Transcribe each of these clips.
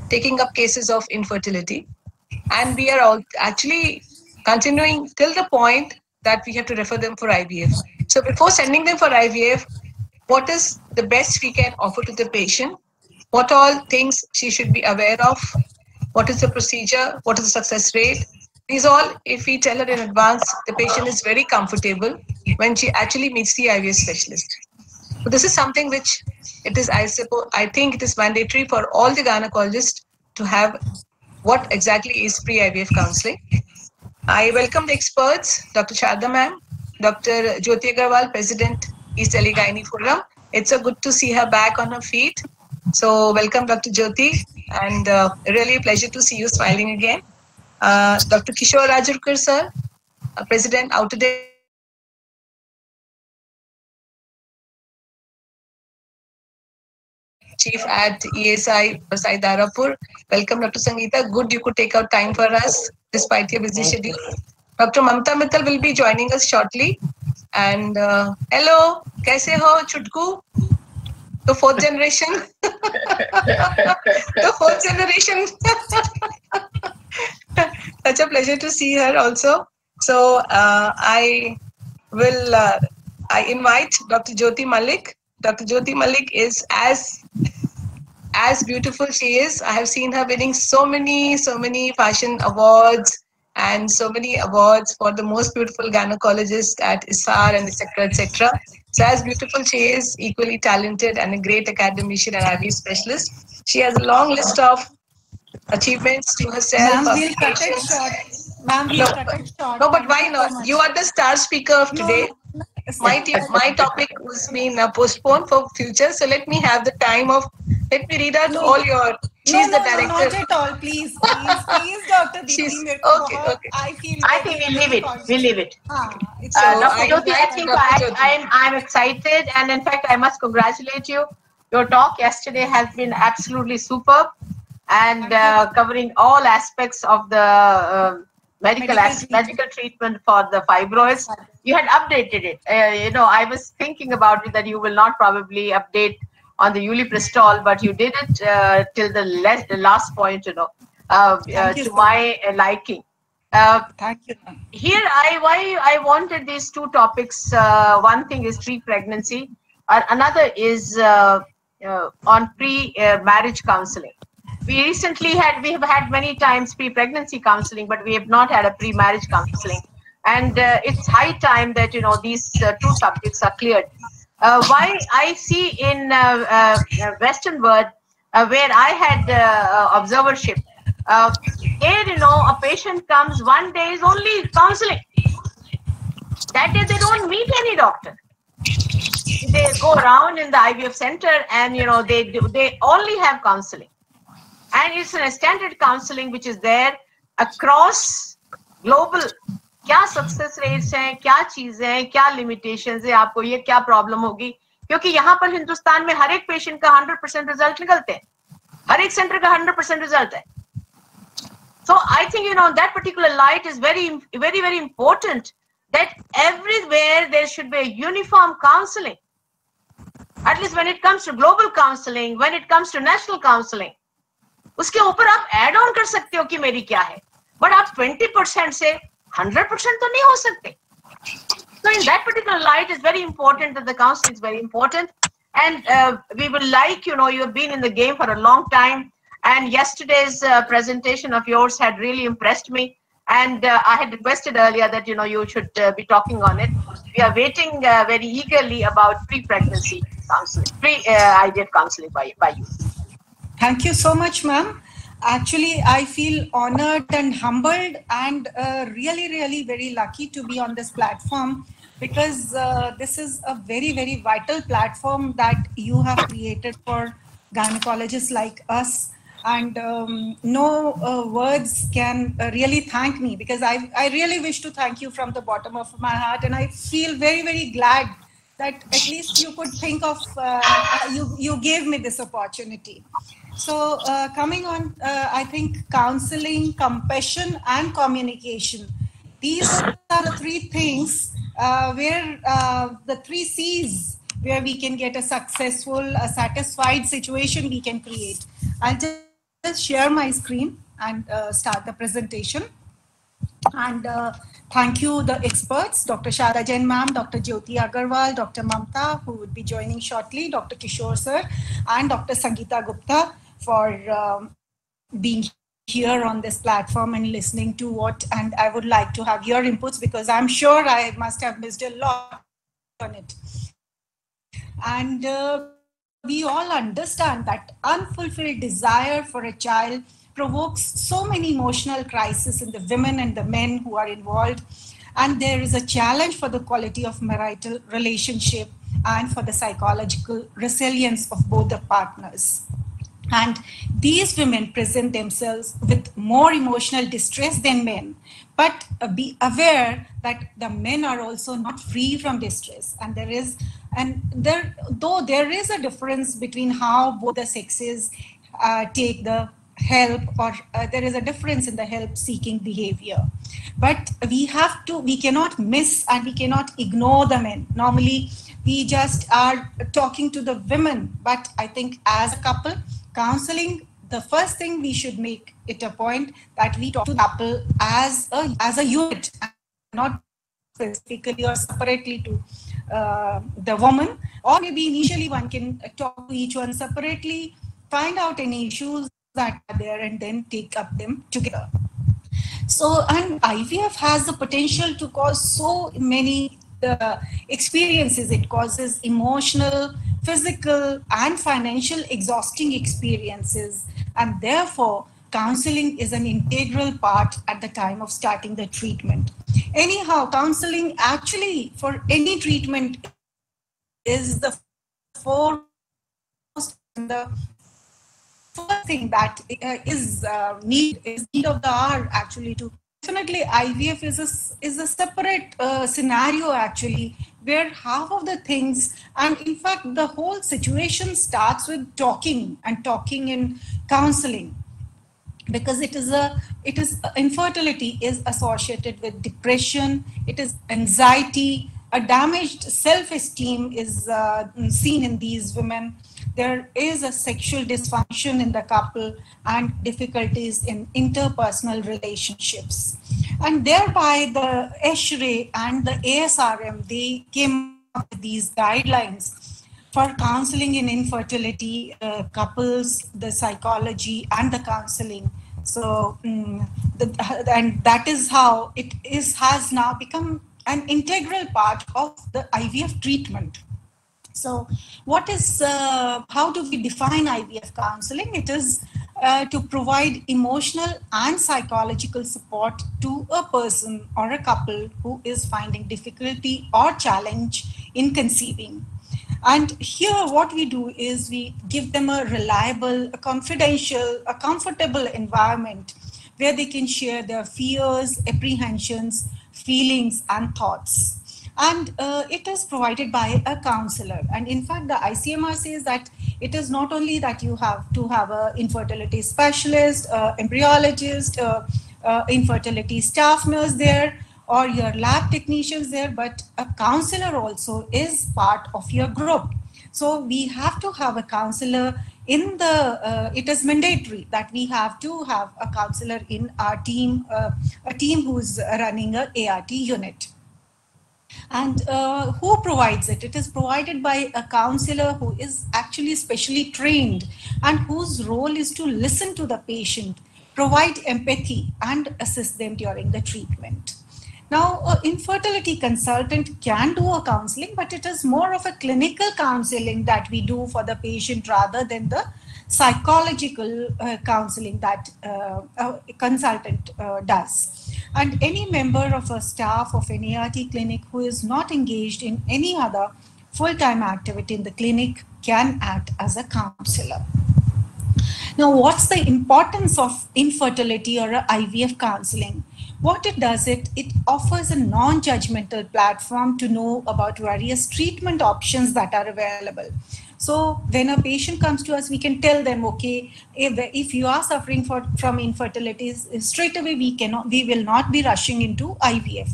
taking up cases of infertility. And we are all actually continuing till the point that we have to refer them for IVF. So before sending them for IVF, what is the best we can offer to the patient? What all things she should be aware of? What is the procedure? What is the success rate? These all, if we tell her in advance, the patient is very comfortable when she actually meets the IVF specialist. So this is something which it is, I think it is mandatory for all the gynecologists to have what exactly is pre-IVF counseling. I welcome the experts, Dr. Sharda ma'am, Dr. Jyoti Agarwal, President, East Delhi Gynae Forum. It's so good to see her back on her feet. So welcome, Dr. Jyoti, and really a pleasure to see you smiling again. Dr. Kishore Rajurkar, sir, President, Outer Delhi Chief at ESI, Vasai Darapur. Welcome, Dr. Sangeeta. Good you could take out time for us despite your busy schedule. Dr. Mamta Mittal will be joining us shortly. And hello, kaise ho, Chutku? The fourth generation. The fourth generation. Such a pleasure to see her also. So I will I invite Dr. Jyoti Malik. Dr. Jyoti Malik is as beautiful she is. I have seen her winning so many fashion awards and so many awards for the most beautiful gynecologist at ISAR and etc. So as beautiful she is, equally talented and a great academician and IVF specialist. She has a long list of achievements to herself. Ma'am, we'll cut it short. Ma'am, we'll cut it short. No, but why not? You are the star speaker of today. My topic was being postponed for future. So let me have the time of, let me read out all your, she's the director. No, not at all. Please, Dr. Deepti. Okay. I think we'll leave it. So Dr. Jyoti, I think I'm excited, and in fact, I must congratulate you. Your talk yesterday has been absolutely superb, and covering all aspects of the medical treatment for the fibroids. You had updated it. I was thinking about it that you will not probably update on the Ulipristol, but you did it till the last point, to my liking. Thank you. Here, why I wanted these two topics. One thing is pre-pregnancy. Another is on pre-marriage counseling. We have had many times pre-pregnancy counseling, but we have not had a pre-marriage counseling. And it's high time that, these two subjects are cleared. Why I see in Western world, where I had observership, here, a patient comes, one day is only counseling. That day they don't meet any doctor. They go around in the IVF center and, they only have counseling. And it's a standard counseling which is there across global. क्या success rates हैं, क्या चीजें हैं, क्या limitations है, आपको ये क्या प्रॉब्लम होगी, क्योंकि यहाँ पर हिंदुस्तान में हर एक पेशेंट का 100% रिजल्ट निकलते हैं, हर एक सेंटर का 100% रिजल्ट है. So I think that particular light is very very important, that everywhere there should be a uniform counseling, at least when it comes to global counseling, when it comes to national counseling. उसके ऊपर आप add on कर सकते हो कि मेरी क्या है, बट आप 20% से 100% तो नहीं हो सकते. So in that particular light, is very important that the counseling is very important, and we would like, you've been in the game for a long time, and yesterday's presentation of yours had really impressed me, and I had requested earlier that you should be talking on it. We are waiting very eagerly about pre-pregnancy counseling, pre-IVF counseling by you. Thank you so much, ma'am. Actually, I feel honored and humbled and really very lucky to be on this platform, because this is a very vital platform that you have created for gynecologists like us. And no words can really thank me, because I really wish to thank you from the bottom of my heart. And I feel very glad that at least you could think of, you gave me this opportunity. So coming on, I think counseling, compassion, and communication. These are the three things where the 3 C's, where we can get a successful, a satisfied situation we can create. I'll just just share my screen and start the presentation. And thank you, the experts, Dr. Shada Jain ma'am, Dr. Jyoti Agarwal, Dr. Mamta, who would be joining shortly, Dr. Kishore sir, and Dr. Sangeeta Gupta for being here on this platform and listening to what, and I would like to have your inputs because I'm sure I must have missed a lot on it. And we all understand that unfulfilled desire for a child provokes so many emotional crises in the women and the men who are involved. And there is a challenge for the quality of marital relationship and for the psychological resilience of both the partners. And these women present themselves with more emotional distress than men. But be aware that the men are also not free from distress. And though there is a difference between how both the sexes take the help, or there is a difference in the help seeking behavior, but we cannot miss and we cannot ignore the men. Normally we just are talking to the women, but I think as a couple counseling, the first thing we should make it a point that we talk to the couple as a unit, not specifically or separately to the woman, or maybe initially one can talk to each one separately, find out any issues that are there and then take up them together. So, and IVF has the potential to cause so many experiences. It causes emotional, physical, and financial exhausting experiences, and therefore counseling is an integral part at the time of starting the treatment. Anyhow, counseling actually for any treatment is the foremost and the first thing that is need of the hour actually. To definitely IVF is a separate scenario actually, where half of the things, and in fact the whole situation starts with talking in counseling, because infertility is associated with depression, it is anxiety, a damaged self-esteem is seen in these women. There is a sexual dysfunction in the couple and difficulties in interpersonal relationships. And thereby the ESHRE and the ASRM, they came up with these guidelines for counseling in infertility, couples, the psychology and the counseling. So, and that is how it has now become an integral part of the IVF treatment. So how do we define IVF counseling? It is to provide emotional and psychological support to a person or a couple who is finding difficulty or challenge in conceiving. And here what we do is we give them a reliable, a confidential, a comfortable environment where they can share their fears, apprehensions, feelings, and thoughts. And it is provided by a counselor. And in fact, the ICMR says that it is not only that you have to have an infertility specialist, embryologist, infertility staff nurse there, or your lab technicians there, but a counselor also is part of your group. So we have to have a counselor in the, it is mandatory that we have to have a counselor in our team, a team who's running a ART unit. And who provides it? It is provided by a counselor who is actually specially trained and whose role is to listen to the patient, provide empathy, and assist them during the treatment. Now, an infertility consultant can do a counseling, but it is more of a clinical counseling that we do for the patient rather than the psychological counseling that a consultant does. And any member of a staff of an ART clinic who is not engaged in any other full-time activity in the clinic can act as a counselor. Now, what's the importance of infertility or IVF counseling? What it does, it offers a non-judgmental platform to know about various treatment options that are available. So when a patient comes to us, we can tell them, okay, if you are suffering from infertility, straight away we will not be rushing into IVF.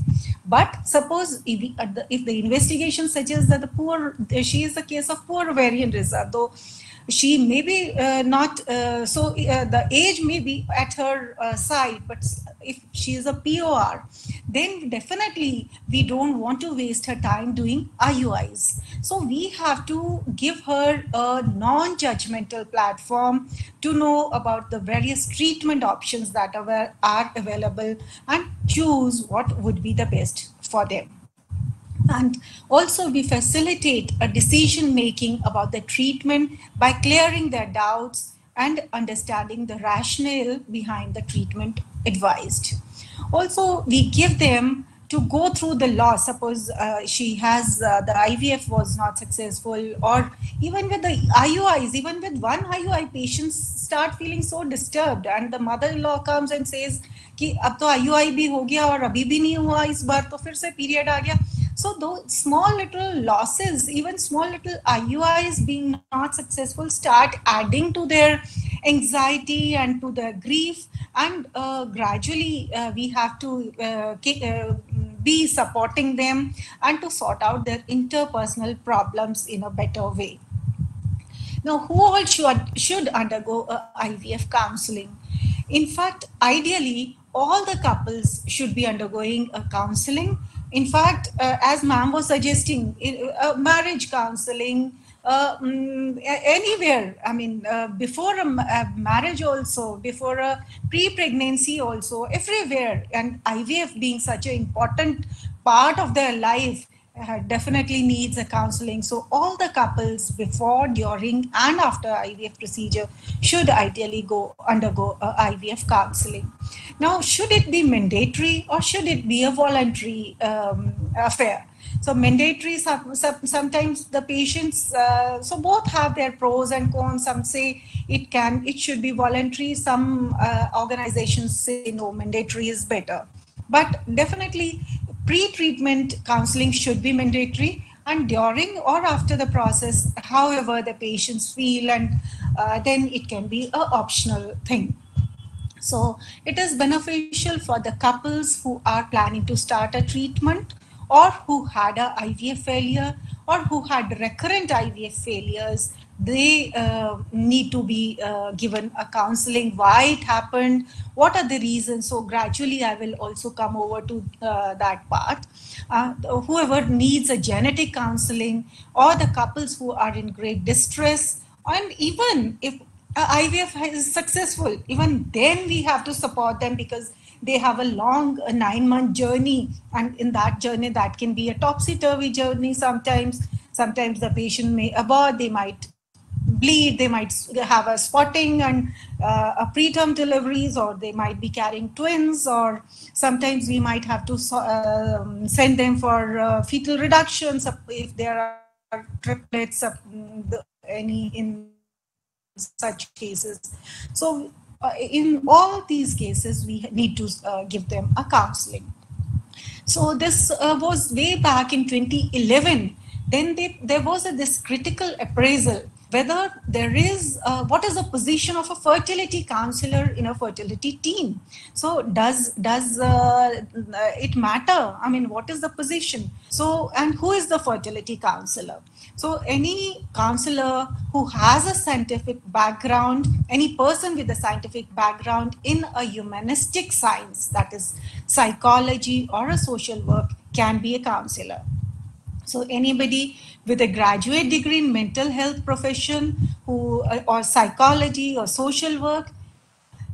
But suppose if the investigation suggests that she is a case of poor ovarian reserve, though she may be the age may be at her side, but if she is a POR, then definitely we don't want to waste her time doing IUIs. So we have to give her a non-judgmental platform to know about the various treatment options that are available and choose what would be the best for them. And also we facilitate a decision making about the treatment by clearing their doubts and understanding the rationale behind the treatment advised. Also, we give them to go through the loss. Suppose she has the IVF was not successful, or even with the IUIs, even with one IUI, patients start feeling so disturbed, and the mother-in-law comes and says कि अब तो IUI भी हो गया और अभी भी नहीं हुआ, इस बार तो फिर से period आ गया. So those small little losses, even small little IUIs being not successful, start adding to their anxiety and to their grief, and gradually we have to be supporting them and to sort out their interpersonal problems in a better way. Now, who all should undergo IVF counseling? In fact, ideally, all the couples should be undergoing a counseling. In fact, as ma'am was suggesting, marriage counseling, anywhere, I mean, before a marriage also, before a pre-pregnancy also, everywhere, and IVF being such an important part of their life, definitely needs a counseling. So all the couples before, during and after IVF procedure should ideally undergo IVF counseling. Now, should it be mandatory or should it be a voluntary affair? So mandatory, sometimes the patients, so both have their pros and cons. Some say it should be voluntary. Some organizations say no, mandatory is better. But definitely pre-treatment counseling should be mandatory, and during or after the process, however the patients feel, and then it can be an optional thing. So it is beneficial for the couples who are planning to start a treatment, or who had a IVF failure, or who had recurrent IVF failures. They need to be given a counseling, why it happened, what are the reasons. So gradually I will also come over to that part. Whoever needs a genetic counseling, or the couples who are in great distress, and even if IVF is successful, even then we have to support them, because they have a long 9-month journey, and in that journey that can be a topsy-turvy journey. Sometimes the patient may abort, they might bleed, they might have a spotting and a preterm deliveries, or they might be carrying twins, or sometimes we might have to send them for fetal reductions if there are triplets, any in such cases. So in all these cases, we need to give them a counseling. So this was way back in 2011. Then there was this critical appraisal, whether there is, what is the position of a fertility counselor in a fertility team. So does it matter? I mean, what is the position? So, and who is the fertility counselor? So any counselor who has a scientific background, any person with a scientific background in a humanistic science, that is psychology or a social work, can be a counselor. So anybody with a graduate degree in mental health profession, or psychology or social work,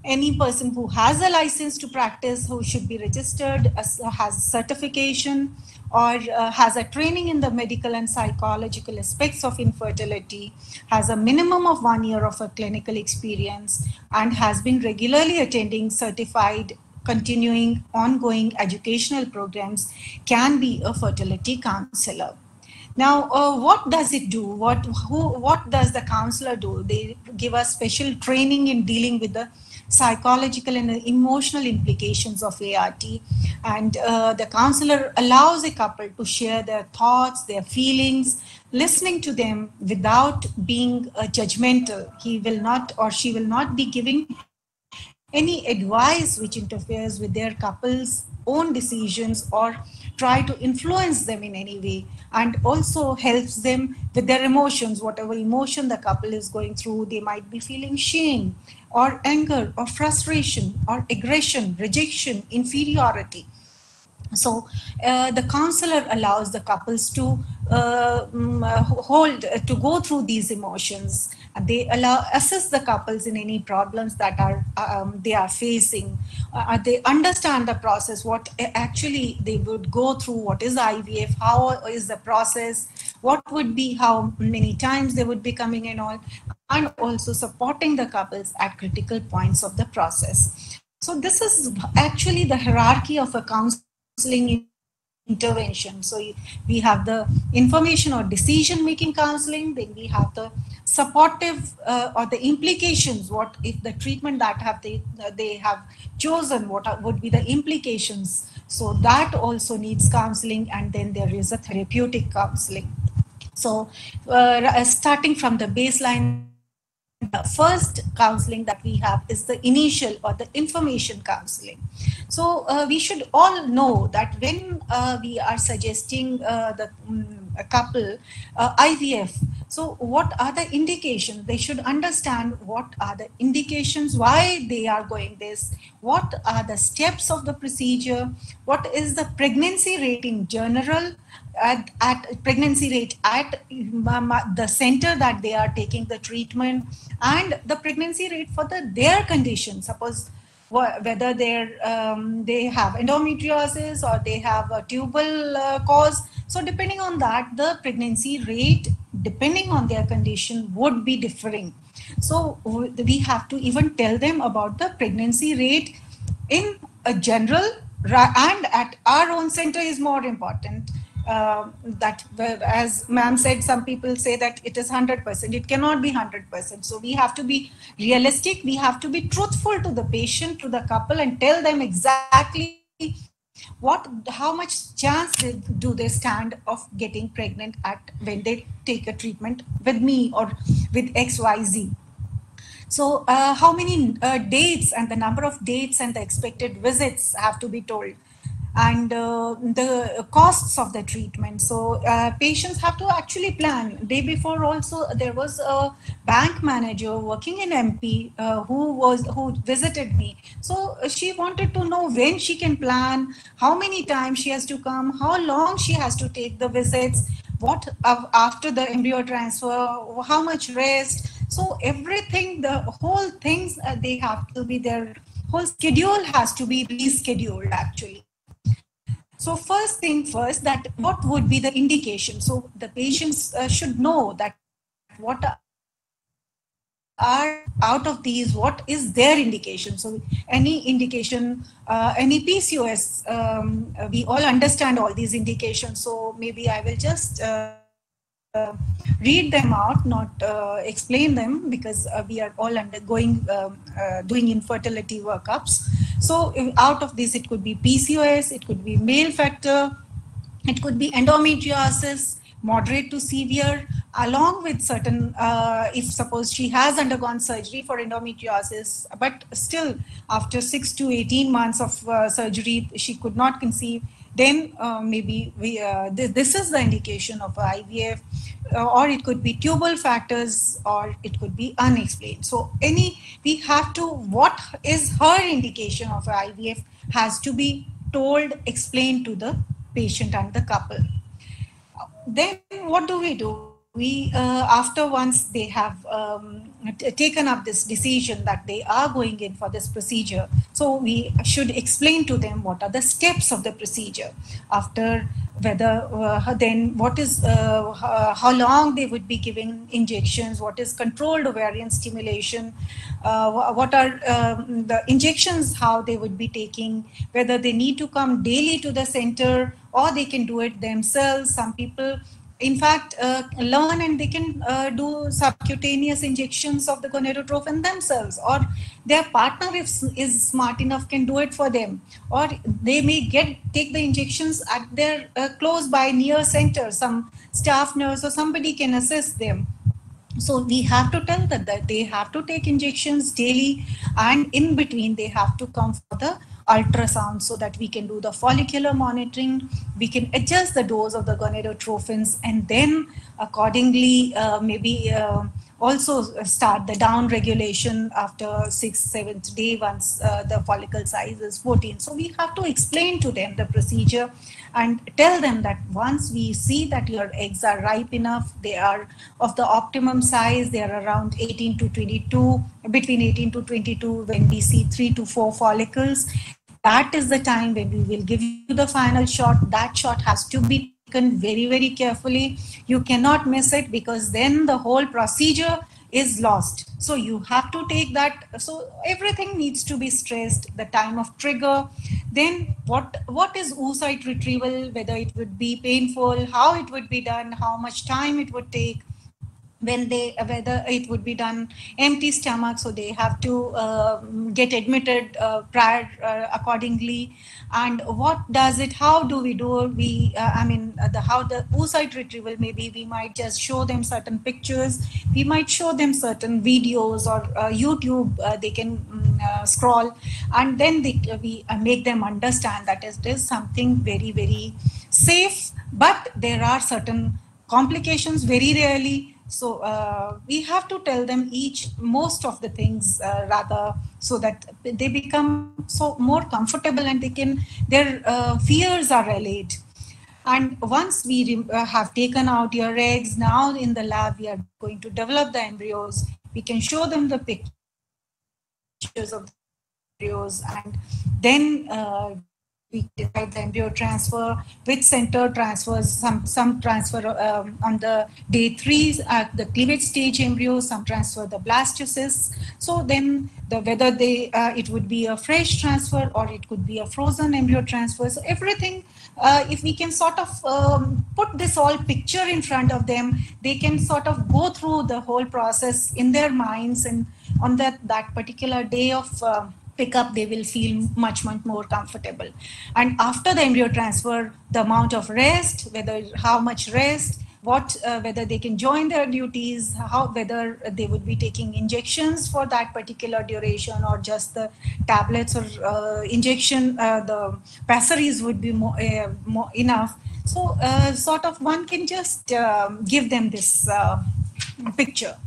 any person who has a license to practice, who should be registered, has certification, or has a training in the medical and psychological aspects of infertility, has a minimum of 1 year of a clinical experience, and has been regularly attending certified, continuing, ongoing educational programs, can be a fertility counselor. Now, what does it do? What does the counselor do? They give us special training in dealing with the psychological and emotional implications of ART, and the counselor allows a couple to share their thoughts, their feelings, listening to them without being judgmental. He will not, or she will not be giving any advice which interferes with their couple's own decisions or try to influence them in any way, and also helps them with their emotions, whatever emotion the couple is going through. They might be feeling shame or anger or frustration or aggression, rejection, inferiority. So the counselor allows the couples to to go through these emotions, and they assess the couples in any problems that are they are facing. They understand the process, what actually they would go through, what is IVF, how is the process, what would be, how many times they would be coming in all, and also supporting the couples at critical points of the process. So this is actually the hierarchy of a counseling intervention. So we have the information or decision making counseling, then we have the supportive or the implications, what if the treatment that they have chosen, what would be the implications. So that also needs counseling, and then there is a therapeutic counseling. So starting from the baseline, the first counseling that we have is the initial or the information counseling. So we should all know that when we are suggesting the a couple IVF, so what are the indications? They should understand what are the indications, why they are going this, what are the steps of the procedure, what is the pregnancy rate in general, at pregnancy rate at the center that they are taking the treatment, and the pregnancy rate for their condition. Suppose whether they have endometriosis or they have a tubal cause. So depending on that, the pregnancy rate, depending on their condition, would be differing. So we have to even tell them about the pregnancy rate in a general, and at our own center is more important. That, as ma'am said, some people say that it is 100%. It cannot be 100%. So we have to be realistic. We have to be truthful to the patient, to the couple, and tell them exactly how much chance do they stand of getting pregnant when they take a treatment with me or with XYZ. So how many dates and the number of dates and the expected visits have to be told, and the costs of the treatment. So patients have to actually plan. Day before also, there was a bank manager working in MP who visited me. So she wanted to know when she can plan, how many times she has to come, how long she has to take the visits, what after the embryo transfer, how much rest. So everything, the whole things, they have to be, their whole schedule has to be rescheduled actually. So first thing first, that what would be the indication? So the patients should know that what are out of these, what is their indication. So any indication, any PCOS, we all understand all these indications. So maybe I will just read them out, not explain them, because we are all undergoing doing infertility workups. So out of this, it could be PCOS, it could be male factor, it could be endometriosis, moderate to severe, along with certain, if suppose she has undergone surgery for endometriosis, but still after 6 to 18 months of surgery, she could not conceive, then maybe this is the indication of IVF, or it could be tubal factors, or it could be unexplained. So we have to, what is her indication of IVF has to be told, explained to the patient and the couple. Then what do? We, after once they have taken up this decision that they are going in for this procedure, so we should explain to them what are the steps of the procedure. After, whether then what is, how long they would be giving injections, what is controlled ovarian stimulation, what are the injections, how they would be taking, whether they need to come daily to the center or they can do it themselves. Some people, in fact, learn and they can do subcutaneous injections of the gonadotropin themselves, or their partner, if is smart enough, can do it for them, or they may take the injections at their close by near center. Some staff nurse or somebody can assist them. So we have to tell them that they have to take injections daily, and in between they have to come for the ultrasound so that we can do the follicular monitoring, we can adjust the dose of the gonadotrophins, and then accordingly maybe also start the down regulation after 6th, 7th day once the follicle size is 14. So we have to explain to them the procedure and tell them that once we see that your eggs are ripe enough, they are of the optimum size, they are around 18 to 22, between 18 to 22, when we see 3 to 4 follicles, that is the time when we will give you the final shot. That shot has to be taken very, very carefully. You cannot miss it, because then the whole procedure is lost. So you have to take that. So everything needs to be stressed, the time of trigger, then what is oocyte retrieval, whether it would be painful, how it would be done, how much time it would take, whether it would be done empty stomach, so they have to get admitted prior accordingly, and what does it, how do we do, how the oocyte retrieval, maybe we might just show them certain pictures, we might show them certain videos, or YouTube they can scroll, and then we make them understand that it is something very, very safe, but there are certain complications very rarely. So we have to tell them most of the things rather, so that they become so more comfortable, and their fears are allayed. And once we have taken out your eggs, now in the lab we are going to develop the embryos. We can show them the pictures of the embryos, and then we decide the embryo transfer, which center transfers, some transfer on the day 3 at the cleavage stage embryo, some transfer the blastocysts. So then whether it would be a fresh transfer or it could be a frozen embryo transfer. So everything, if we can sort of put this whole picture in front of them, they can sort of go through the whole process in their minds, and on that particular day of pickup, they will feel much more comfortable. And after the embryo transfer, the amount of rest, how much rest, whether they can join their duties, whether they would be taking injections for that particular duration, or just the tablets or injection, the pessaries would be more enough. So sort of one can just give them this picture.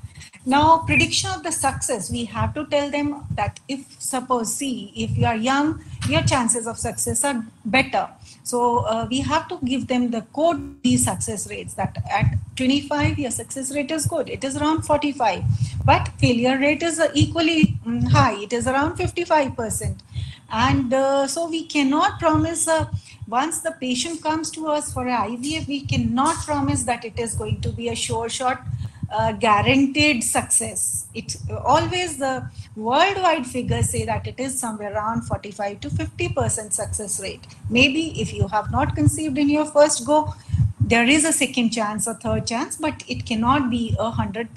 Now, prediction of the success, we have to tell them that if you are young, your chances of success are better. So we have to give them the code D success rates, that at 25, your success rate is good. It is around 45, but failure rate is equally high. It is around 55%. And so we cannot promise, once the patient comes to us for IVF, we cannot promise that it is going to be a sure shot, guaranteed success. It always, the worldwide figures say that it is somewhere around 45 to 50% success rate. Maybe if you have not conceived in your first go, there is a second chance or third chance, but it cannot be 100,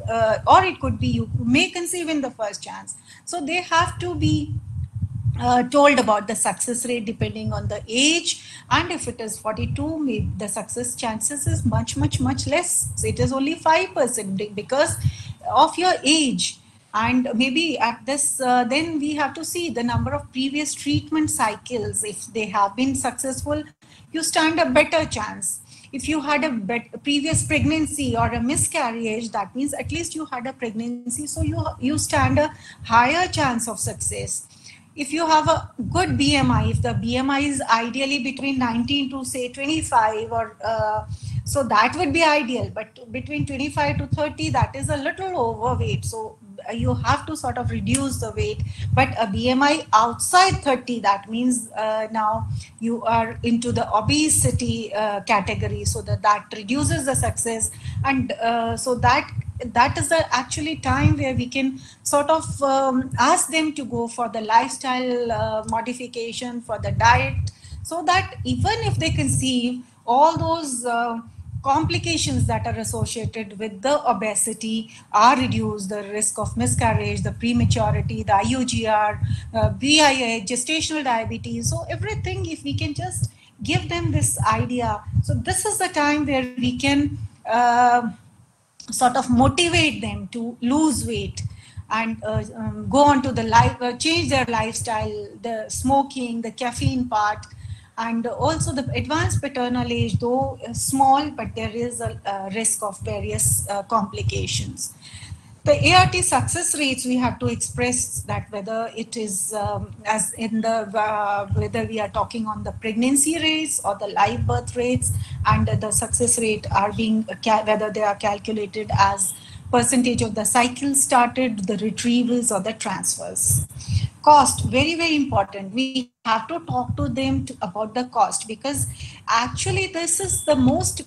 or it could be you may conceive in the first chance. So they have to be told about the success rate depending on the age, and if it is 42, maybe the success chances is much less. So it is only 5% because of your age. And maybe at this, then we have to see the number of previous treatment cycles. If they have been successful, you stand a better chance. If you had a previous pregnancy or a miscarriage, that means at least you had a pregnancy, so you stand a higher chance of success. If you have a good BMI, if the BMI is ideally between 19 to say 25, or so that would be ideal, but between 25 to 30, that is a little overweight. So you have to sort of reduce the weight. But a BMI outside 30, that means now you are into the obesity category, so that reduces the success. And so that is the actually time where we can sort of ask them to go for the lifestyle modification, for the diet, so that even if they conceive, all those complications that are associated with the obesity are reduced, the risk of miscarriage, the prematurity, the IUGR, BIH, gestational diabetes. So everything, if we can just give them this idea. So this is the time where we can sort of motivate them to lose weight and go on to the life, change their lifestyle, the smoking, the caffeine part, and also the advanced paternal age, though small, but there is a risk of various complications. The ART success rates, we have to express that whether it is as in the whether we are talking on the pregnancy rates or the live birth rates, and the success rate are being whether they are calculated as percentage of the cycle started, the retrievals or the transfers. Cost, very, very important. We have to talk to them about the cost, because actually this is the most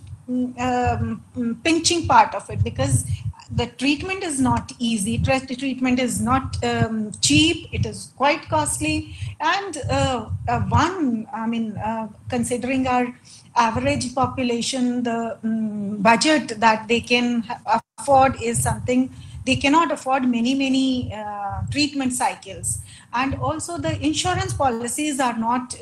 pinching part of it, because the treatment is not easy. The treatment is not cheap. It is quite costly. And considering our average population, the budget that they can afford is something, they cannot afford many treatment cycles. And also the insurance policies are not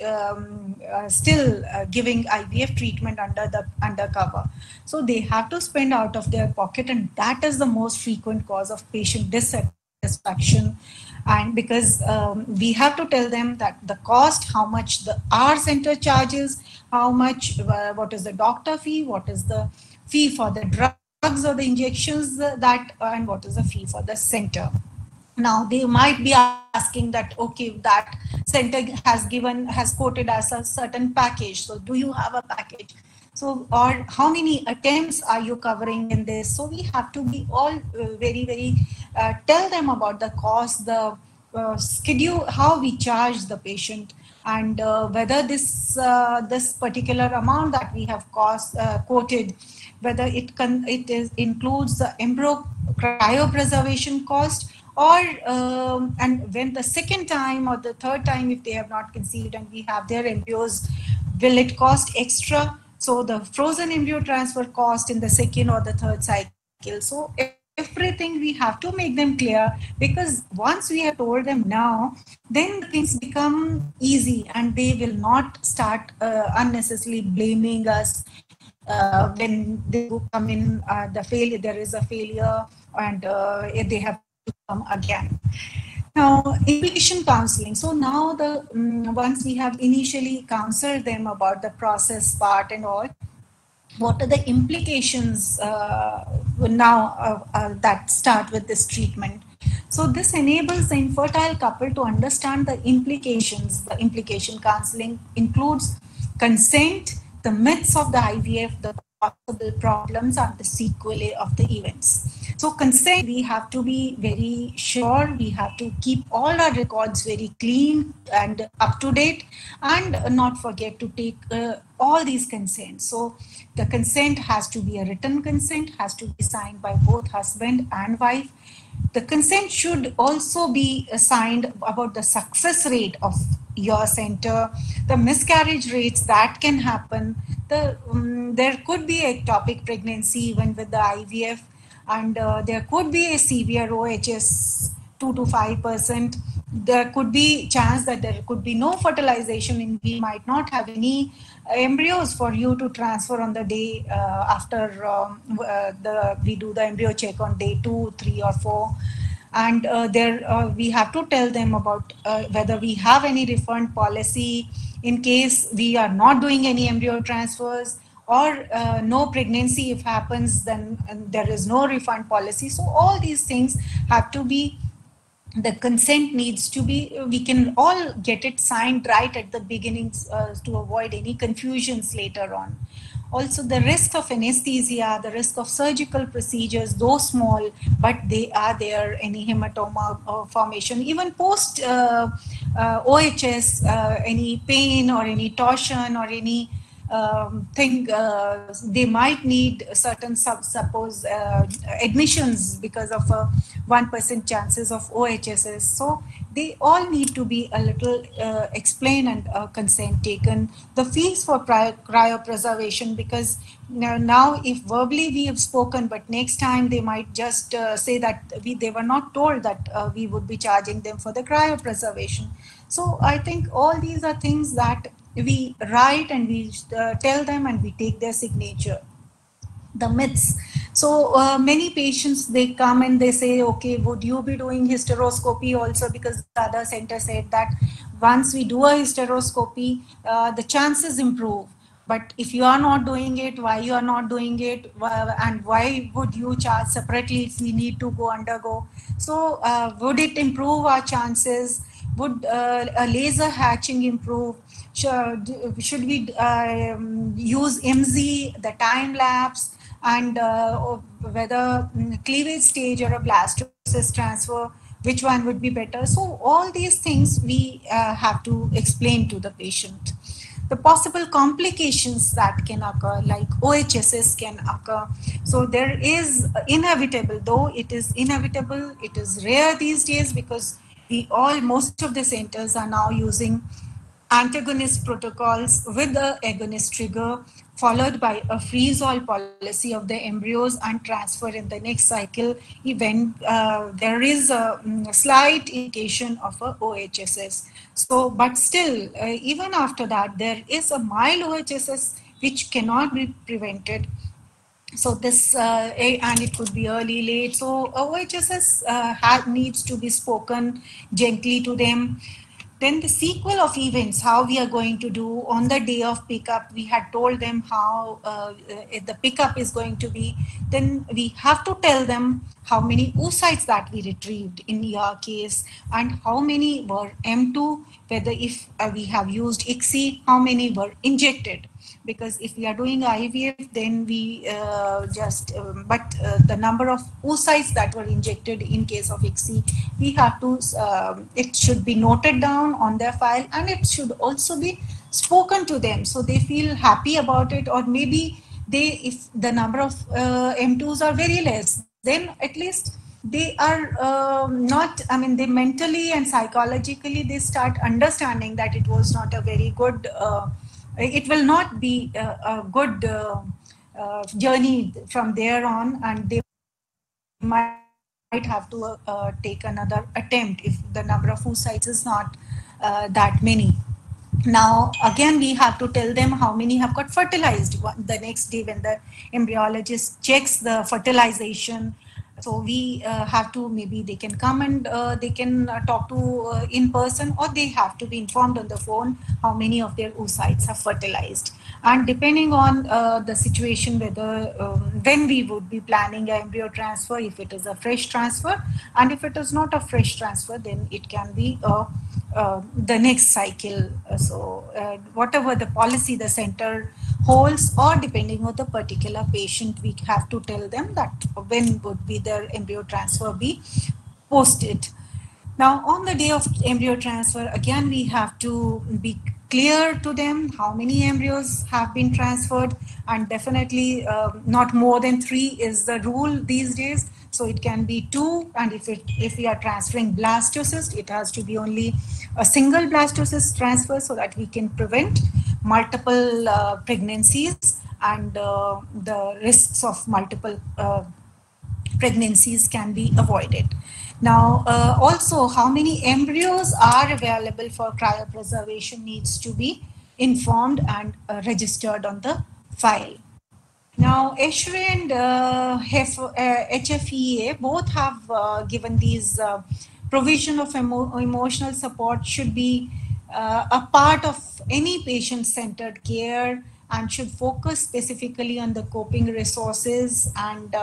still giving IVF treatment under the undercover. So they have to spend out of their pocket, and that is the most frequent cause of patient dissatisfaction. And because we have to tell them that the cost, how much our center charges, how much, what is the doctor fee, what is the fee for the drugs or the injections, and what is the fee for the center. Now they might be asking that, okay, that center has quoted us a certain package, so do you have a package? So, or how many attempts are you covering in this? So we have to be all very tell them about the cost, the schedule, how we charge the patient, and whether this particular amount that we have quoted, whether it includes the embryo cryopreservation cost, or and when the second time or the third time, if they have not conceived and we have their embryos, will it cost extra? So the frozen embryo transfer cost in the second or the third cycle. So everything we have to make them clear, because once we have told them now, then things become easy and they will not start unnecessarily blaming us when they come in there is a failure, and they have to come again. Now, implication counseling. So now once we have initially counseled them about the process part and all, what are the implications now that start with this treatment? So this enables the infertile couple to understand the implications. The implication counseling includes consent, the myths of the IVF, the possible problems, and the sequelae of the events. So consent, we have to be very sure, we have to keep all our records very clean and up to date, and not forget to take all these consents. So the consent has to be a written consent, has to be signed by both husband and wife. The consent should also be signed about the success rate of your center, the miscarriage rates that can happen. There could be ectopic pregnancy even with the IVF, and there could be a severe OHS 2 to 5%. There could be chance that there could be no fertilization, and we might not have any embryos for you to transfer on the day after we do the embryo check on day 2, 3, or 4. And we have to tell them about whether we have any refund policy in case we are not doing any embryo transfers, or no pregnancy if happens, then there is no refund policy. So all these things have to be, the consent needs to be, we can all get it signed right at the beginning to avoid any confusions later on. Also, the risk of anesthesia, the risk of surgical procedures, though small, but they are there, any hematoma formation, even post OHS, any pain or any torsion or any they might need certain admissions because of 1% chances of OHSs. So they all need to be a little explained and consent taken. The fees for cryopreservation, because now if verbally we have spoken, but next time they might just say that they were not told that we would be charging them for the cryopreservation. So I think all these are things that we write and we tell them and we take their signature. The myths. So many patients, they come and they say, okay, would you be doing hysteroscopy also? Because the other center said that once we do a hysteroscopy, the chances improve. But if you are not doing it, why you are not doing it, and why would you charge separately if we need to go undergo? So would it improve our chances? Would a laser hatching improve? Should we use IMSI, the time lapse, and whether cleavage stage or a blastocyst transfer, which one would be better? So all these things we have to explain to the patient. The possible complications that can occur, like OHSS can occur. So there is inevitable, though it is inevitable, it is rare these days, because most of the centers are now using antagonist protocols with the agonist trigger, followed by a freeze-all policy of the embryos and transfer in the next cycle when there is a slight indication of a OHSS. So, but still, even after that, there is a mild OHSS which cannot be prevented. So this, and it could be early, late. So OHSS needs to be spoken gently to them. Then the sequel of events, how we are going to do on the day of pickup. We had told them how the pickup is going to be. Then we have to tell them how many oocytes that we retrieved in your case, and how many were M2, whether if we have used ICSI, how many were injected. Because if we are doing IVF, then we the number of oocytes that were injected in case of ICSI, we have to, it should be noted down on their file, and it should also be spoken to them so they feel happy about it. Or maybe if the number of M2s are very less, then at least they are they mentally and psychologically, they start understanding that it was not a very good, it will not be a good journey from there on, and they might have to take another attempt if the number of oocytes is not that many. Now, again, we have to tell them how many have got fertilized the next day when the embryologist checks the fertilization. So we have to, maybe they can come and they can talk to in person, or they have to be informed on the phone how many of their oocytes are fertilized. And depending on the situation, whether when we would be planning an embryo transfer, if it is a fresh transfer, and if it is not a fresh transfer, then it can be the next cycle. So whatever the policy the center holds, or depending on the particular patient, we have to tell them that when would be their embryo transfer be posted. Now, on the day of embryo transfer, again, we have to be clear to them how many embryos have been transferred, and definitely not more than 3 is the rule these days. So it can be 2, and if we are transferring blastocyst, it has to be only a single blastocyst transfer, so that we can prevent multiple pregnancies, and the risks of multiple pregnancies can be avoided. Now, also, how many embryos are available for cryopreservation needs to be informed and registered on the file. Now, ESHRE and HFEA both have given these provision of emotional support should be a part of any patient-centered care, and should focus specifically on the coping resources and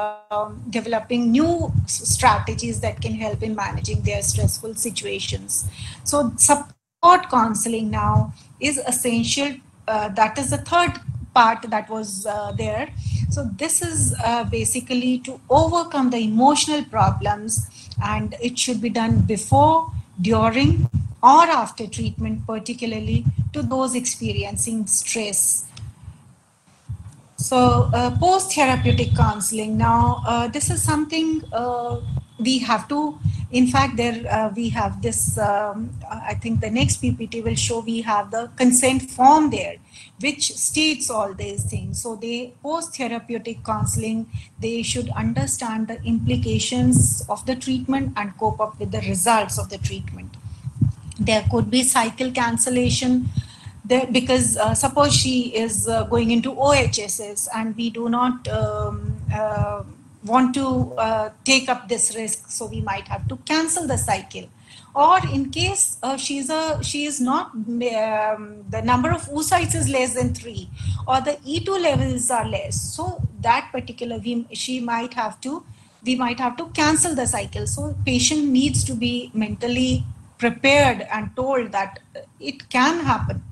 developing new strategies that can help in managing their stressful situations. So support counseling now is essential. That is the third part that was there. So this is basically to overcome the emotional problems, and it should be done before, during, or after treatment, particularly to those experiencing stress. So post-therapeutic counseling. Now, this is something we have to, in fact, we have this, I think the next PPT will show we have the consent form there, which states all these things. So they post-therapeutic counseling, they should understand the implications of the treatment and cope up with the results of the treatment. There could be cycle cancellation, because suppose she is going into OHSS and we do not want to take up this risk, so we might have to cancel the cycle. Or in case she is not, the number of oocytes is less than 3, or the E2 levels are less, so that particular we might have to cancel the cycle. So patient needs to be mentally prepared and told that it can happen.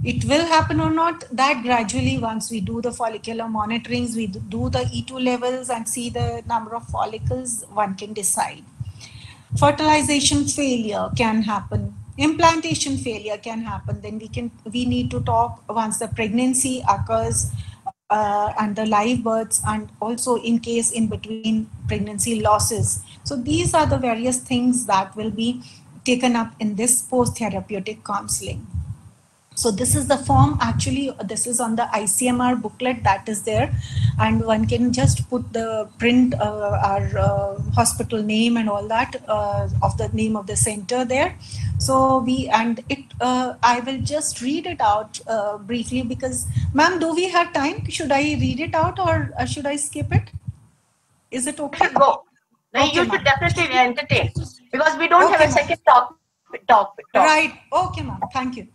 It will happen or not, that gradually, once we do the follicular monitorings, we do the E2 levels and see the number of follicles, one can decide. Fertilization failure can happen. Implantation failure can happen. Then we need to talk once the pregnancy occurs, and the live births, and also in case in between pregnancy losses. So these are the various things that will be taken up in this post-therapeutic counseling. So this is the form. Actually, this is on the ICMR booklet that is there, and one can just put the print our hospital name and all that of the name of the center there. So I will just read it out briefly, because ma'am, do we have time? Should I read it out, or should I skip it? Is it okay? Go. No, okay, you should definitely entertain, because we don't have a second talk. Right. Okay, ma'am. Thank you.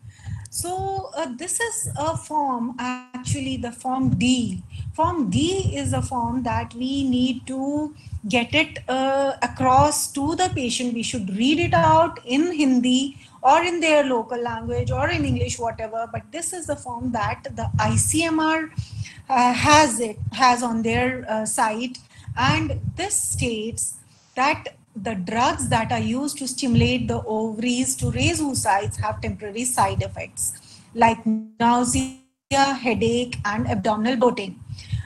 So this is a form, actually the form D. Form D is a form that we need to get it across to the patient. We should read it out in Hindi or in their local language or in English, whatever. But this is the form that the ICMR has on their site. And this states that the drugs that are used to stimulate the ovaries to raise oocytes have temporary side effects like nausea, headache, and abdominal bloating.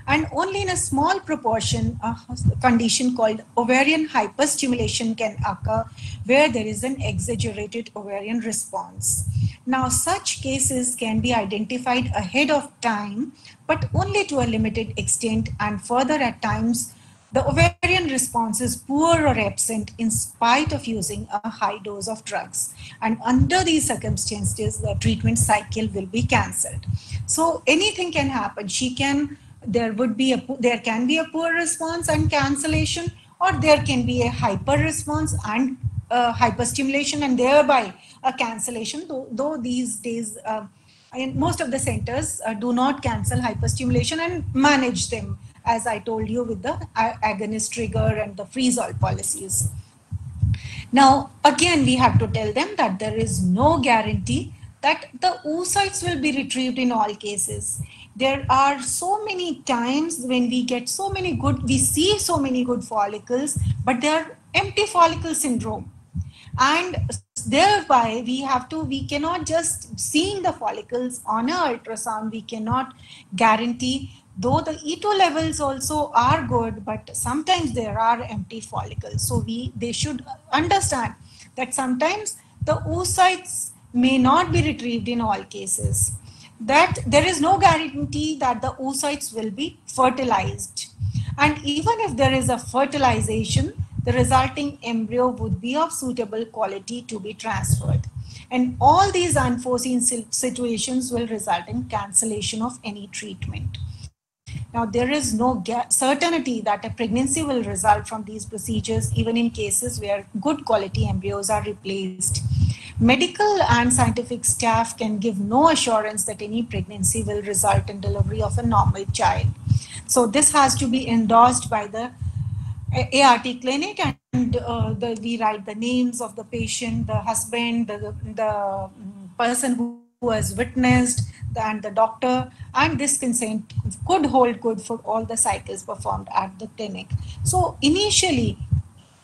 And only in a small proportion, a condition called ovarian hyperstimulation can occur, where there is an exaggerated ovarian response. Now, such cases can be identified ahead of time, but only to a limited extent, and further at times, the ovarian response is poor or absent in spite of using a high dose of drugs. And under these circumstances, the treatment cycle will be cancelled. So anything can happen. There can be a poor response and cancellation, or there can be a hyper response and hyperstimulation and thereby a cancellation. Though these days, in most of the centers do not cancel hyperstimulation and manage them, as I told you, with the agonist trigger and the freeze-all policies. Now, again, we have to tell them that there is no guarantee that the oocytes will be retrieved in all cases. There are so many times when we see so many good follicles, but they are empty follicle syndrome. And thereby we cannot just seeing the follicles on an ultrasound, we cannot guarantee. Though the E2 levels also are good, but sometimes there are empty follicles. So they should understand that sometimes the oocytes may not be retrieved in all cases. That there is no guarantee that the oocytes will be fertilized. And even if there is a fertilization, the resulting embryo would be of suitable quality to be transferred. And all these unforeseen situations will result in cancellation of any treatment. Now, there is no certainty that a pregnancy will result from these procedures, even in cases where good quality embryos are replaced. Medical and scientific staff can give no assurance that any pregnancy will result in delivery of a normal child. So this has to be endorsed by the ART clinic, and we write the names of the patient, the husband, the person who has witnessed, and the doctor, and this consent could hold good for all the cycles performed at the clinic. So initially,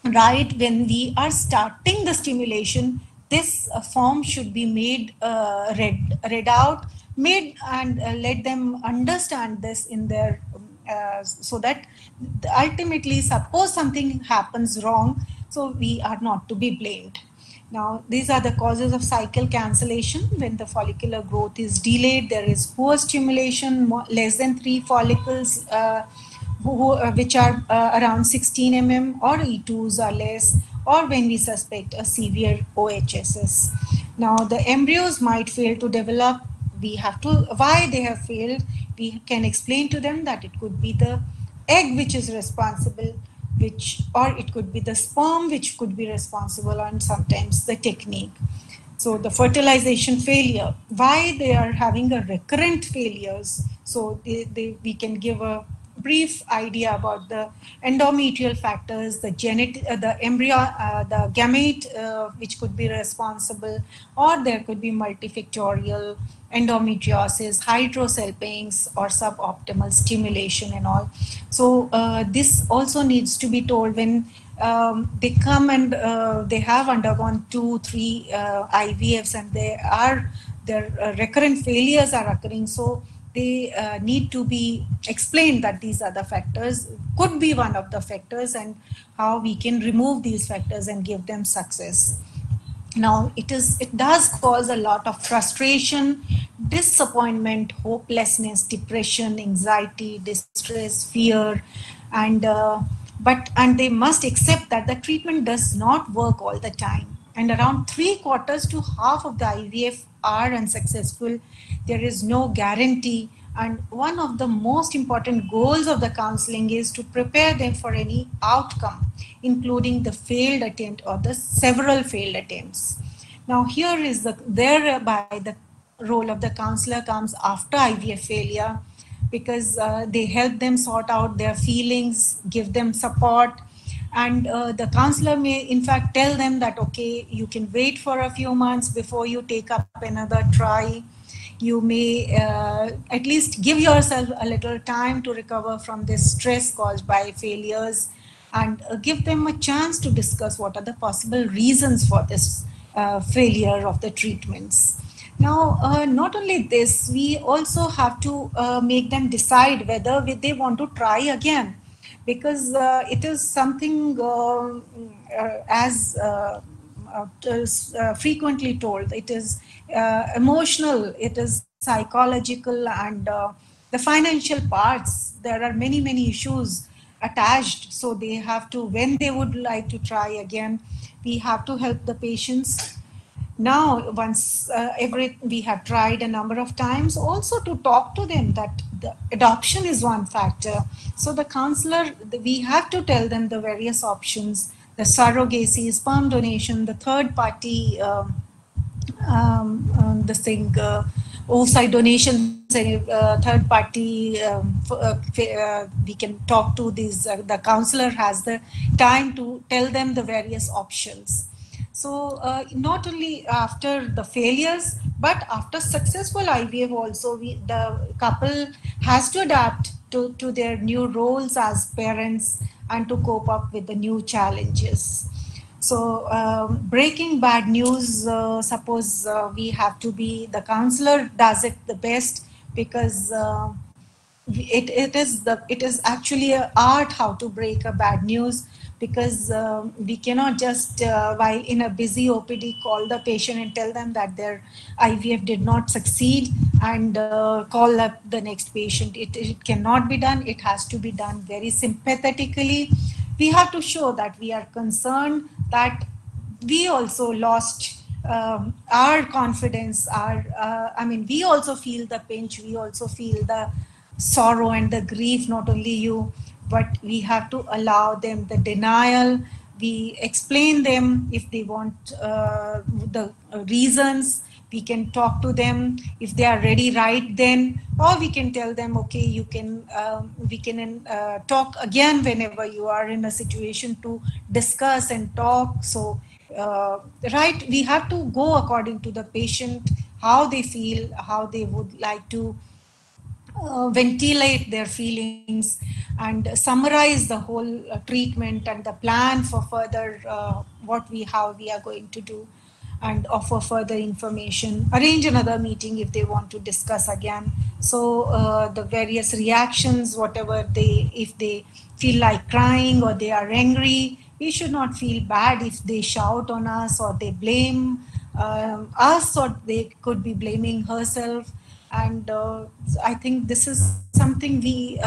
right when we are starting the stimulation, this form should be made read out, and let them understand this in their so that ultimately, suppose something happens wrong, so we are not to be blamed. Now, these are the causes of cycle cancellation. When the follicular growth is delayed, there is poor stimulation, less than 3 follicles, which are around 16 mm, or E2s are less, or when we suspect a severe OHSS. Now, the embryos might fail to develop. Why they have failed, we can explain to them that it could be the egg which is responsible, or it could be the sperm which could be responsible, and sometimes the technique. So the fertilization failure, why they are having a recurrent failures. So we can give a brief idea about the endometrial factors, the embryo, the gamete, which could be responsible, or there could be multifactorial endometriosis, hydrosalpinx, or suboptimal stimulation and all. So this also needs to be told when they come and they have undergone 2-3 IVFs, and their recurrent failures are occurring. So they need to be explained that these other factors could be one of the factors, and how we can remove these factors and give them success. Now, it does cause a lot of frustration, disappointment, hopelessness, depression, anxiety, distress, fear, and they must accept that the treatment does not work all the time. And around 3/4 to half of the IVF are unsuccessful. There is no guarantee. And one of the most important goals of the counseling is to prepare them for any outcome, including the failed attempt or the several failed attempts. Now, here is thereby the role of the counselor comes after IVF failure, because they help them sort out their feelings, give them support. And the counselor may in fact tell them that, okay, you can wait for a few months before you take up another try. You may at least give yourself a little time to recover from this stress caused by failures, and give them a chance to discuss what are the possible reasons for this failure of the treatments. Now, not only this, we also have to make them decide whether they want to try again, because it is something as frequently told, it is emotional, it is psychological, and the financial parts. There are many issues attached. So they have to, when they would like to try again, we have to help the patients. Now, once we have tried a number of times, also to talk to them that the adoption is one factor. So the counselor, we have to tell them the various options, the surrogacy, sperm donation, the third party, oocyte donation, third party, we can talk to these, the counselor has the time to tell them the various options. So not only after the failures, but after successful IVF also, the couple has to adapt to their new roles as parents and to cope up with the new challenges. So breaking bad news, suppose we have to be, the counselor does it the best, because it is actually an art how to break a bad news, because we cannot just while in a busy OPD call the patient and tell them that their IVF did not succeed and call up the next patient. It cannot be done. It has to be done very sympathetically. We have to show that we are concerned, that we also lost our confidence, we also feel the pinch, we also feel the sorrow and the grief, not only you, but we have to allow them the denial. We explain them if they want the reasons. We can talk to them if they are ready right then, or we can tell them, okay, you can, we can talk again whenever you are in a situation to discuss and talk. So, right, we have to go according to the patient, how they feel, how they would like to ventilate their feelings, and summarize the whole treatment and the plan for further how we are going to do, and offer further information, arrange another meeting if they want to discuss again. So the various reactions, whatever if they feel like crying or they are angry, we should not feel bad if they shout on us or they blame us, or they could be blaming herself. And I think this is something we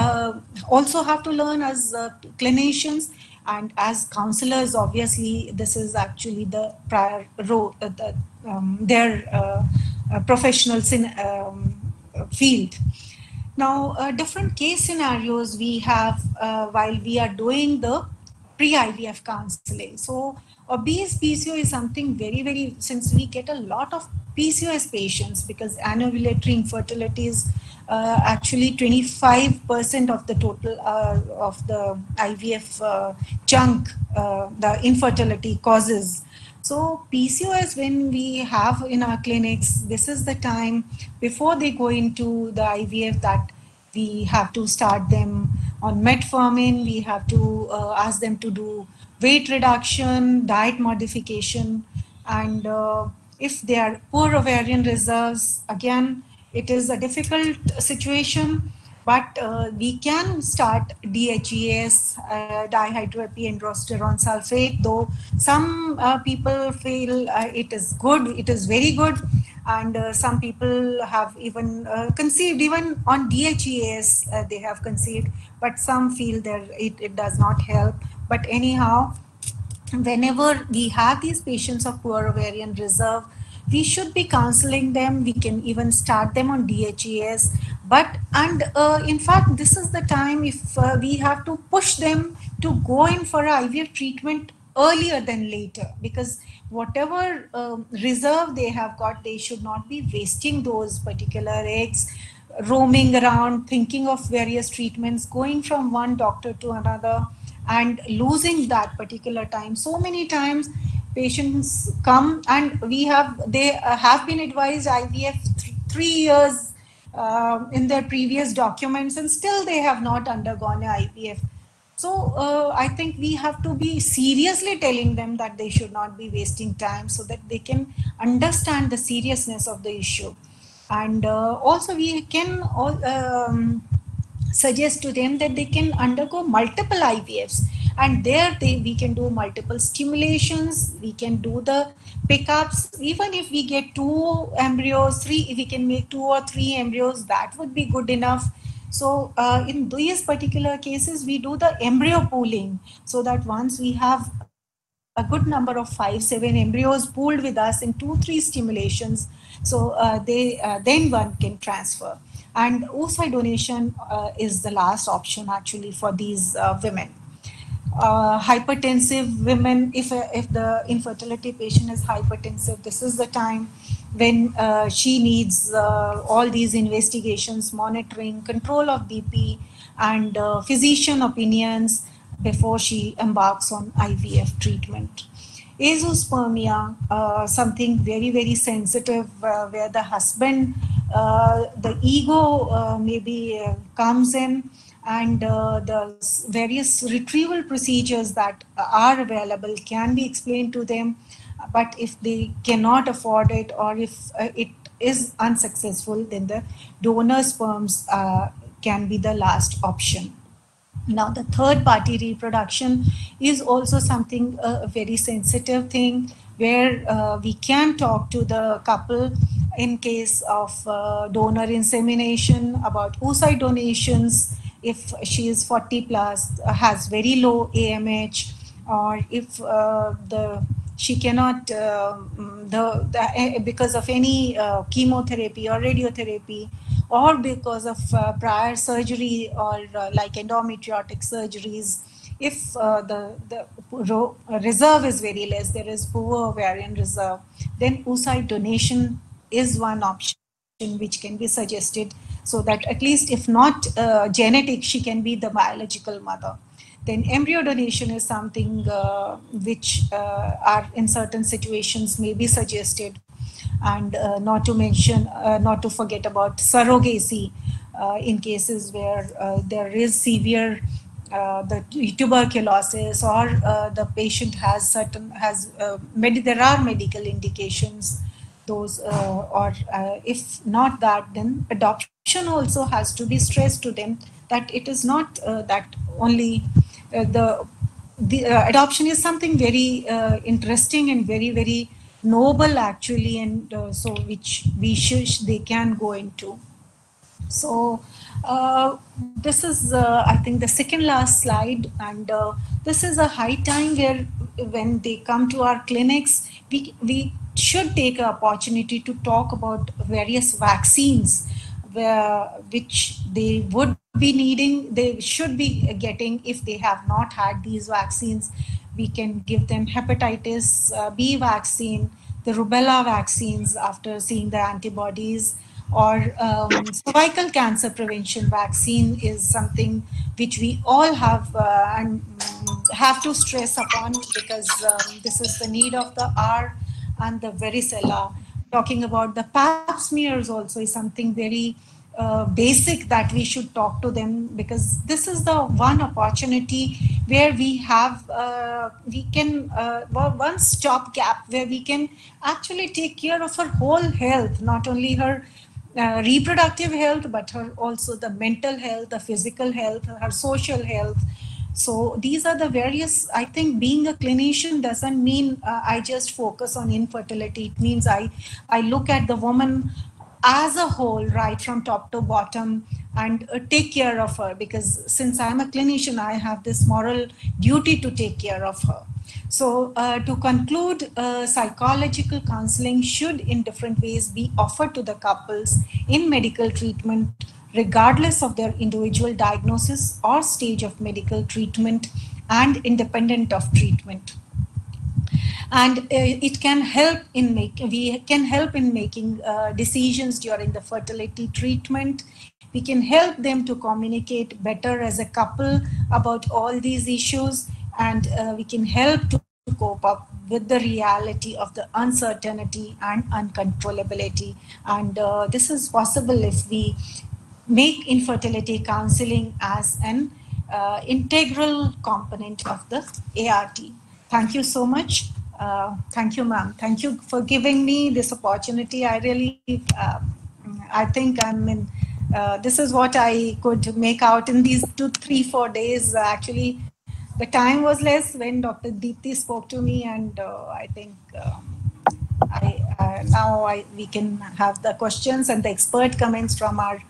also have to learn as clinicians, and as counselors. Obviously, this is actually the prior role, their professional field. Now, different case scenarios we have while we are doing the pre-IVF counseling. So obese PCO is something very, since we get a lot of PCOS patients, because anovulatory infertility is actually 25% of the total of the IVF chunk, the infertility causes. So PCOS, when we have in our clinics, this is the time before they go into the IVF that we have to start them on metformin. We have to ask them to do weight reduction, diet modification, and if they are poor ovarian reserves, again, it is a difficult situation, but we can start DHEAS, dihydroepiandrosterone sulfate, though some people feel it is good, it is very good, and some people have even conceived, even on DHEAS they have conceived, but some feel that it does not help. But anyhow, whenever we have these patients of poor ovarian reserve, we should be counseling them. We can even start them on DHEAS. But, and in fact, this is the time if we have to push them to go in for IVF treatment earlier than later, because whatever reserve they have got, they should not be wasting those particular eggs, roaming around, thinking of various treatments, going from one doctor to another, and losing that particular time. So many times patients come and they have been advised IVF 3 years in their previous documents, and still they have not undergone IVF. So I think we have to be seriously telling them that they should not be wasting time, so that they can understand the seriousness of the issue. And also we can suggest to them that they can undergo multiple IVFs, and there we can do multiple stimulations, we can do the pickups. Even if we get 2 embryos, 3, if we can make 2 or 3 embryos, that would be good enough. So in these particular cases, we do the embryo pooling, so that once we have a good number of 5-7 embryos pooled with us in 2-3 stimulations, so then one can transfer. And oocyte donation is the last option actually for these women. Hypertensive women, if the infertility patient is hypertensive, this is the time when she needs all these investigations, monitoring, control of BP, and physician opinions before she embarks on IVF treatment. Azoospermia, something very sensitive, where the husband, the ego maybe comes in, and the various retrieval procedures that are available can be explained to them. But if they cannot afford it, or if it is unsuccessful, then the donor sperms can be the last option. Now, the third party reproduction is also something, a very sensitive thing, where we can talk to the couple in case of donor insemination about oocyte donations, if she is 40 plus, has very low AMH, or if she cannot, because of any chemotherapy or radiotherapy, or because of prior surgery, or like endometriotic surgeries, if the reserve is very less, there is poor ovarian reserve, then oocyte donation is one option which can be suggested, so that at least if not genetic, she can be the biological mother. Then embryo donation is something which are in certain situations may be suggested. And not to forget about surrogacy in cases where there is severe the tuberculosis, or the patient has there are medical indications. Those or if not that, then adoption also has to be stressed to them, that it is not that only the adoption is something very interesting and very noble actually, and so which they can go into. So this is I think the second last slide, and this is a high time where when they come to our clinics, we should take an opportunity to talk about various vaccines, which they would be needing, they should be getting if they have not had these vaccines. We can give them hepatitis B vaccine, the rubella vaccines after seeing the antibodies, or cervical cancer prevention vaccine is something which we all have and have to stress upon, because this is the need of the hour. And the varicella, talking about the pap smears also is something very basic that we should talk to them, because this is the one opportunity where we have we can one stop gap where we can actually take care of her whole health, not only her reproductive health, but her also the mental health, the physical health, her social health. So these are the various, I think being a clinician doesn't mean I just focus on infertility. It means I look at the woman as a whole, right from top to bottom, and take care of her, because since I'm a clinician, I have this moral duty to take care of her. So to conclude, psychological counseling should in different ways be offered to the couples in medical treatment, regardless of their individual diagnosis or stage of medical treatment, and independent of treatment. And it can help in making decisions during the fertility treatment. We can help them to communicate better as a couple about all these issues, and we can help to cope up with the reality of the uncertainty and uncontrollability. And this is possible if we make infertility counseling as an integral component of the ART. Thank you so much. Thank you, ma'am. Thank you for giving me this opportunity. I really, I think this is what I could make out in these 2, 3, 4 days. Actually, the time was less when Dr. Deepti spoke to me, and I think now we can have the questions and the expert comments from our